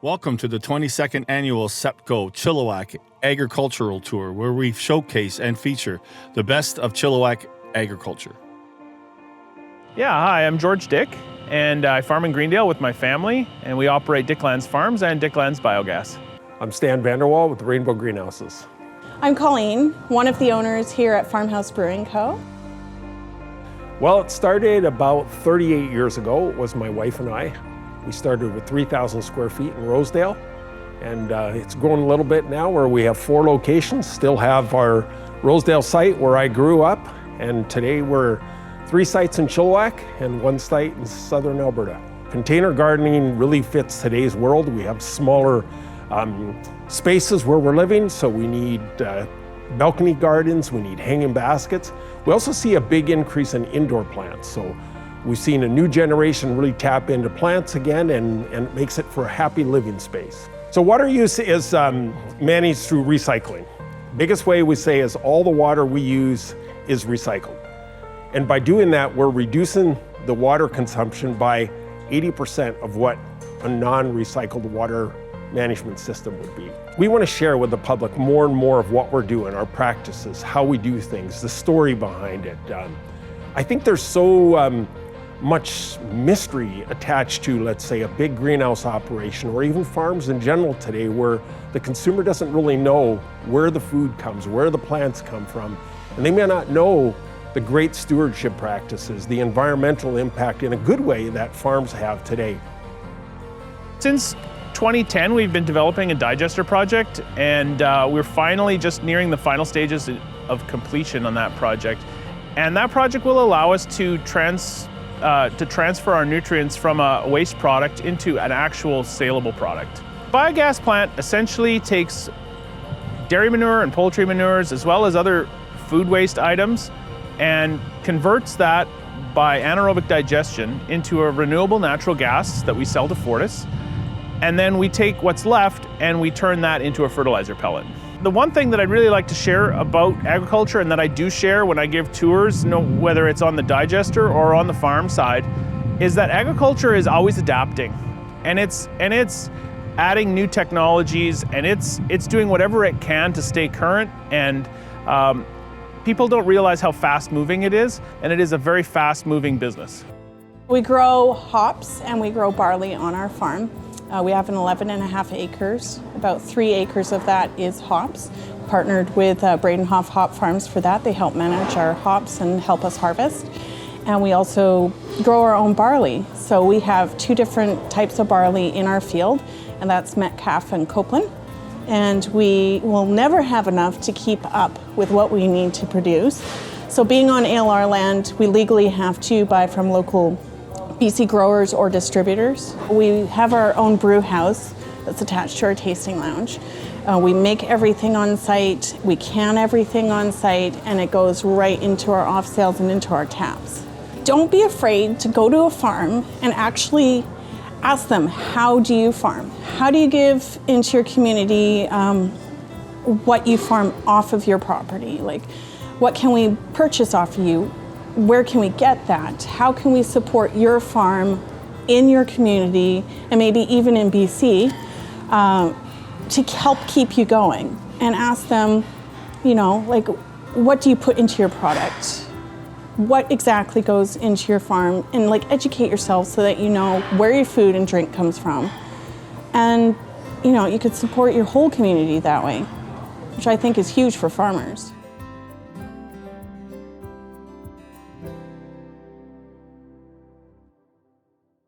Welcome to the 22nd Annual Chilliwack Agricultural Tour, where we showcase and feature the best of Chilliwack agriculture. Yeah, hi, I'm George Dick, and I farm in Greendale with my family, and we operate Dicklands Farms and Dicklands Biogas. I'm Stan Vanderwall with Rainbow Greenhouses. I'm Colleen, one of the owners here at Farmhouse Brewing Co. Well, it started about 38 years ago. It was my wife and I. We started with 3,000 square feet in Rosedale, and it's grown a little bit now where we have 4 locations, still have our Rosedale site where I grew up, and today we're 3 sites in Chilliwack and 1 site in southern Alberta. Container gardening really fits today's world. We have smaller spaces where we're living, so we need balcony gardens, we need hanging baskets. We also see a big increase in indoor plants. So we've seen a new generation really tap into plants again, and it makes it for a happy living space. So water use is managed through recycling. Biggest way we say is all the water we use is recycled. And by doing that, we're reducing the water consumption by 80% of what a non-recycled water management system would be. We want to share with the public more and more of what we're doing, our practices, how we do things, the story behind it. I think there's so much mystery attached to, let's say, a big greenhouse operation or even farms in general today, where the consumer doesn't really know where the food comes, where the plants come from, and they may not know the great stewardship practices, the environmental impact in a good way that farms have today. Since 2010, we've been developing a digester project, and we're finally just nearing the final stages of completion on that project. And that project will allow us to transfer our nutrients from a waste product into an actual saleable product. Biogas plant essentially takes dairy manure and poultry manures, as well as other food waste items, and converts that by anaerobic digestion into a renewable natural gas that we sell to Fortis. And then we take what's left and we turn that into a fertilizer pellet. The one thing that I'd really like to share about agriculture, and that I do share when I give tours, whether it's on the digester or on the farm side, is that agriculture is always adapting, and it's adding new technologies, and it's doing whatever it can to stay current. And people don't realize how fast moving it is, and it is a very fast moving business. We grow hops and we grow barley on our farm. We have an 11.5 acres. About 3 acres of that is hops. Partnered with Bradenhoff Hop Farms for that. They help manage our hops and help us harvest. And we also grow our own barley. So we have 2 different types of barley in our field, and that's Metcalf and Copeland. And we will never have enough to keep up with what we need to produce. So being on ALR land, we legally have to buy from local BC growers or distributors. We have our own brew house that's attached to our tasting lounge. We make everything on site, we can everything on site, and it goes right into our off sales and into our taps. Don't be afraid to go to a farm and actually ask them, how do you farm? How do you give into your community what you farm off of your property? Like, what can we purchase off of you? Where can we get that? How can we support your farm in your community, and maybe even in BC, to help keep you going? And ask them, like, what do you put into your product? What exactly goes into your farm? And like, educate yourself so that you know where your food and drink comes from. And you could support your whole community that way, which I think is huge for farmers.